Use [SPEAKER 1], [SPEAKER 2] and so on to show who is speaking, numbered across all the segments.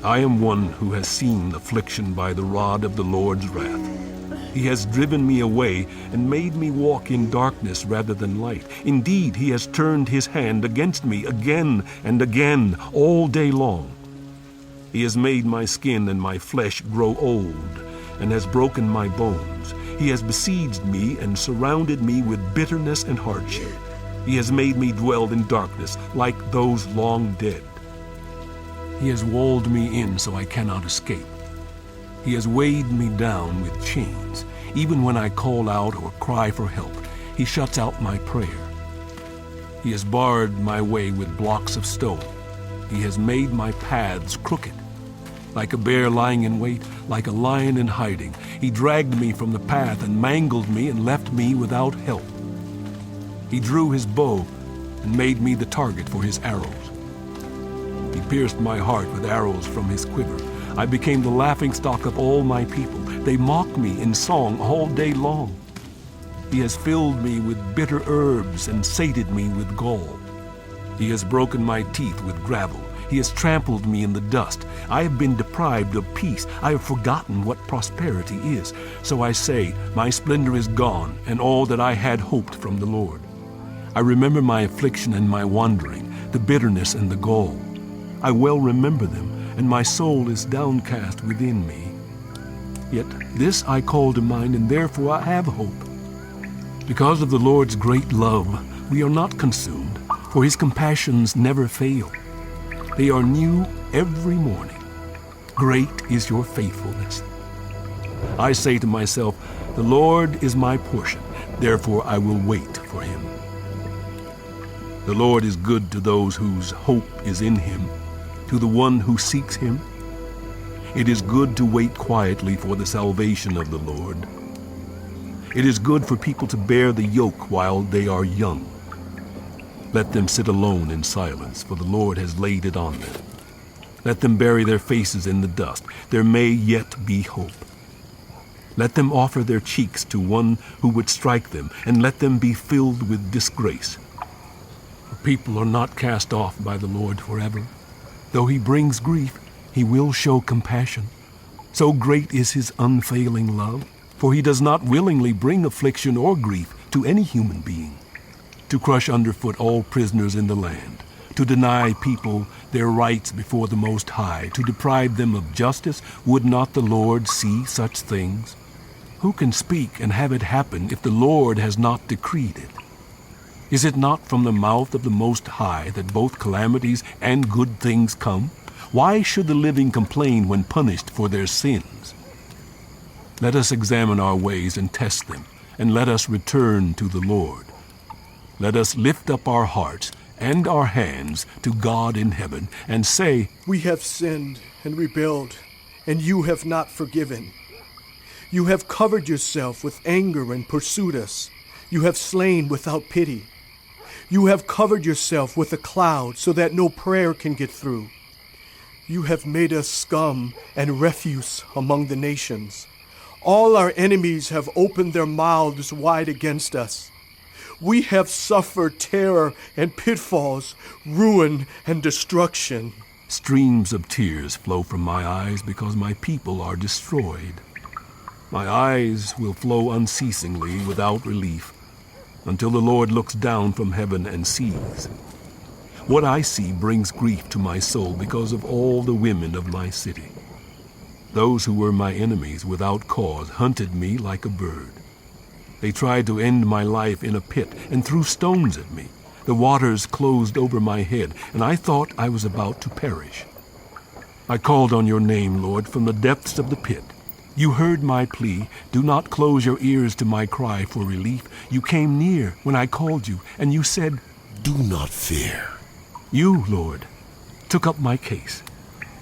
[SPEAKER 1] I am one who has seen affliction by the rod of the Lord's wrath. He has driven me away and made me walk in darkness rather than light. Indeed, he has turned his hand against me again and again all day long. He has made my skin and my flesh grow old, and has broken my bones. He has besieged me and surrounded me with bitterness and hardship. He has made me dwell in darkness like those long dead. He has walled me in so I cannot escape. He has weighed me down with chains. Even when I call out or cry for help, he shuts out my prayer. He has barred my way with blocks of stone. He has made my paths crooked. Like a bear lying in wait, like a lion in hiding, he dragged me from the path and mangled me and left me without help. He drew his bow and made me the target for his arrows. He pierced my heart with arrows from his quiver. I became the laughingstock of all my people. They mock me in song all day long. He has filled me with bitter herbs and sated me with gall. He has broken my teeth with gravel. He has trampled me in the dust. I have been deprived of peace. I have forgotten what prosperity is. So I say, my splendor is gone, and all that I had hoped from the Lord. I remember my affliction and my wandering, the bitterness and the gall. I well remember them, and my soul is downcast within me. Yet this I call to mind, and therefore I have hope. Because of the Lord's great love, we are not consumed, for his compassions never fail. They are new every morning. Great is your faithfulness. I say to myself, the Lord is my portion, therefore I will wait for him. The Lord is good to those whose hope is in him, to the one who seeks him. It is good to wait quietly for the salvation of the Lord. It is good for people to bear the yoke while they are young. Let them sit alone in silence, for the Lord has laid it on them. Let them bury their faces in the dust. There may yet be hope. Let them offer their cheeks to one who would strike them, and let them be filled with disgrace. For people are not cast off by the Lord forever. Though he brings grief, he will show compassion. So great is his unfailing love, for he does not willingly bring affliction or grief to any human being. To crush underfoot all prisoners in the land, to deny people their rights before the Most High, to deprive them of justice, would not the Lord see such things? Who can speak and have it happen if the Lord has not decreed it? Is it not from the mouth of the Most High that both calamities and good things come? Why should the living complain when punished for their sins? Let us examine our ways and test them, and let us return to the Lord. Let us lift up our hearts and our hands to God in heaven and say,
[SPEAKER 2] we have sinned and rebelled, and you have not forgiven. You have covered yourself with anger and pursued us. You have slain without pity. You have covered yourself with a cloud so that no prayer can get through. You have made us scum and refuse among the nations. All our enemies have opened their mouths wide against us. We have suffered terror and pitfalls, ruin and destruction.
[SPEAKER 1] Streams of tears flow from my eyes because my people are destroyed. My eyes will flow unceasingly without relief until the Lord looks down from heaven and sees. What I see brings grief to my soul because of all the women of my city. Those who were my enemies without cause hunted me like a bird. They tried to end my life in a pit and threw stones at me. The waters closed over my head, and I thought I was about to perish. I called on your name, Lord, from the depths of the pit. You heard my plea. Do not close your ears to my cry for relief. You came near when I called you, and you said,
[SPEAKER 3] do not fear.
[SPEAKER 1] You, Lord, took up my case.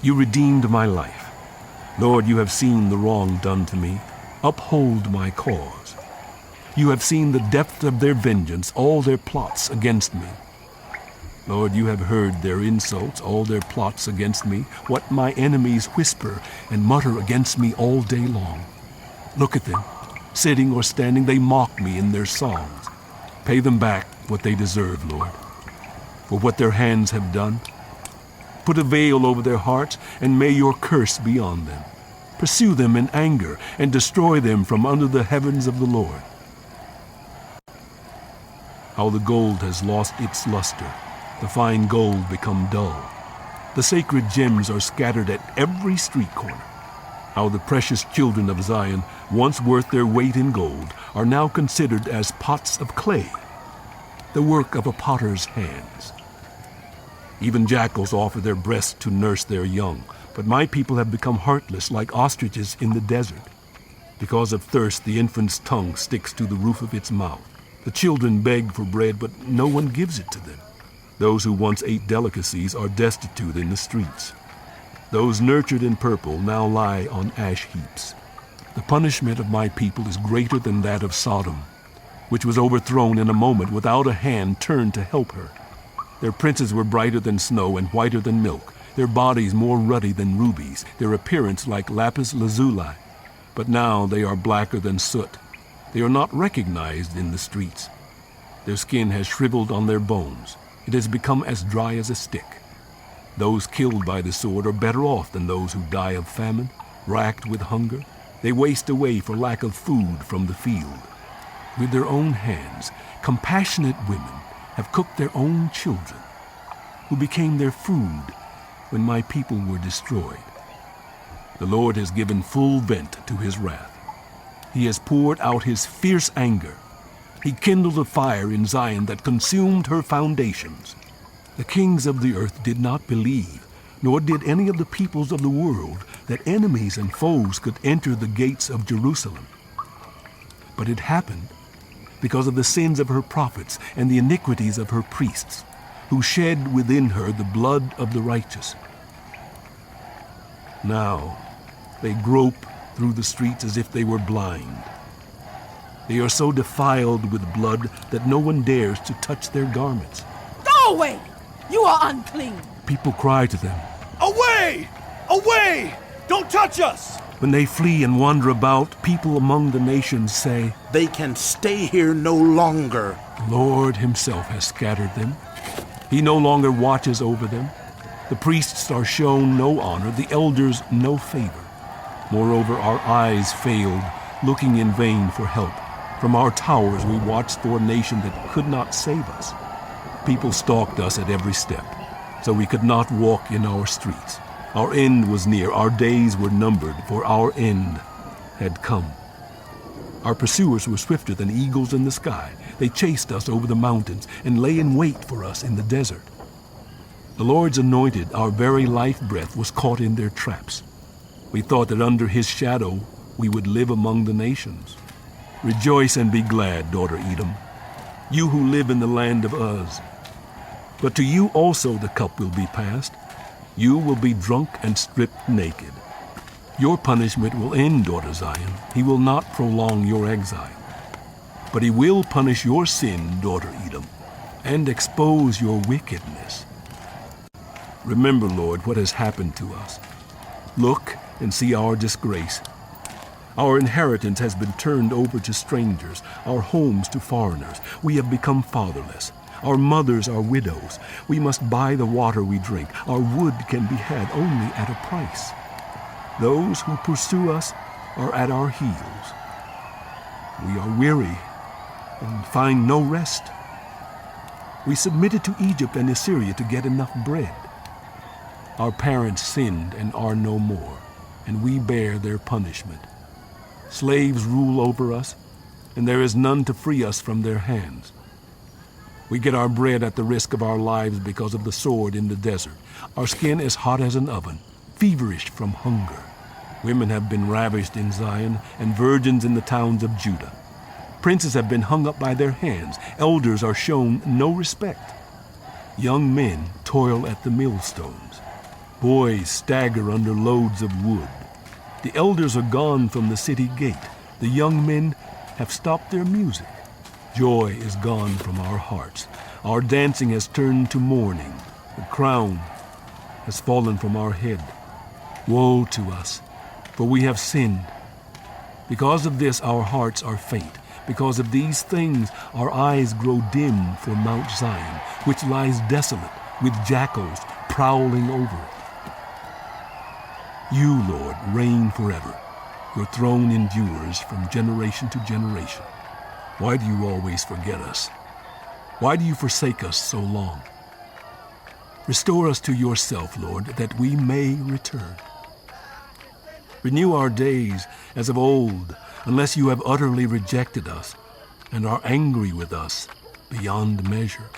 [SPEAKER 1] You redeemed my life. Lord, you have seen the wrong done to me. Uphold my cause. You have seen the depth of their vengeance, all their plots against me. Lord, you have heard their insults, all their plots against me, what my enemies whisper and mutter against me all day long. Look at them. Sitting or standing, they mock me in their songs. Pay them back what they deserve, Lord, for what their hands have done. Put a veil over their hearts, and may your curse be on them. Pursue them in anger, and destroy them from under the heavens of the Lord. How the gold has lost its luster, the fine gold become dull. The sacred gems are scattered at every street corner. How the precious children of Zion, once worth their weight in gold, are now considered as pots of clay, the work of a potter's hands. Even jackals offer their breasts to nurse their young, but my people have become heartless like ostriches in the desert. Because of thirst, the infant's tongue sticks to the roof of its mouth. The children beg for bread, but no one gives it to them. Those who once ate delicacies are destitute in the streets. Those nurtured in purple now lie on ash heaps. The punishment of my people is greater than that of Sodom, which was overthrown in a moment without a hand turned to help her. Their princes were brighter than snow and whiter than milk, their bodies more ruddy than rubies, their appearance like lapis lazuli. But now they are blacker than soot. They are not recognized in the streets. Their skin has shriveled on their bones. It has become as dry as a stick. Those killed by the sword are better off than those who die of famine, racked with hunger. They waste away for lack of food from the field. With their own hands, compassionate women have cooked their own children, who became their food when my people were destroyed. The Lord has given full vent to his wrath. He has poured out his fierce anger. He kindled a fire in Zion that consumed her foundations. The kings of the earth did not believe, nor did any of the peoples of the world, that enemies and foes could enter the gates of Jerusalem. But it happened because of the sins of her prophets and the iniquities of her priests, who shed within her the blood of the righteous. Now they grope through the streets as if they were blind. They are so defiled with blood that no one dares to touch their garments.
[SPEAKER 4] Go away! You are unclean!
[SPEAKER 1] People cry to them.
[SPEAKER 2] Away! Away! Don't touch us!
[SPEAKER 1] When they flee and wander about, people among the nations say,
[SPEAKER 3] They can stay here no longer.
[SPEAKER 1] The Lord himself has scattered them. He no longer watches over them. The priests are shown no honor, the elders no favor. Moreover, our eyes failed, looking in vain for help. From our towers we watched for a nation that could not save us. People stalked us at every step, so we could not walk in our streets. Our end was near, our days were numbered, for our end had come. Our pursuers were swifter than eagles in the sky. They chased us over the mountains and lay in wait for us in the desert. The Lord's anointed, our very life breath, was caught in their traps. We thought that under his shadow we would live among the nations. Rejoice and be glad, daughter Edom, you who live in the land of Uz. But to you also the cup will be passed. You will be drunk and stripped naked. Your punishment will end, daughter Zion. He will not prolong your exile. But he will punish your sin, daughter Edom, and expose your wickedness. Remember, Lord, what has happened to us. Look and see our disgrace. Our inheritance has been turned over to strangers, our homes to foreigners. We have become fatherless. Our mothers are widows. We must buy the water we drink. Our wood can be had only at a price. Those who pursue us are at our heels. We are weary and find no rest. We submitted to Egypt and Assyria to get enough bread. Our parents sinned and are no more, and we bear their punishment. Slaves rule over us, and there is none to free us from their hands. We get our bread at the risk of our lives because of the sword in the desert. Our skin is hot as an oven, feverish from hunger. Women have been ravished in Zion, and virgins in the towns of Judah. Princes have been hung up by their hands. Elders are shown no respect. Young men toil at the millstones. Boys stagger under loads of wood. The elders are gone from the city gate. The young men have stopped their music. Joy is gone from our hearts. Our dancing has turned to mourning. The crown has fallen from our head. Woe to us, for we have sinned. Because of this our hearts are faint. Because of these things our eyes grow dim for Mount Zion, which lies desolate, with jackals, prowling over it. You, Lord, reign forever. Your throne endures from generation to generation. Why do you always forget us? Why do you forsake us so long? Restore us to yourself, Lord, that we may return. Renew our days as of old, unless you have utterly rejected us and are angry with us beyond measure.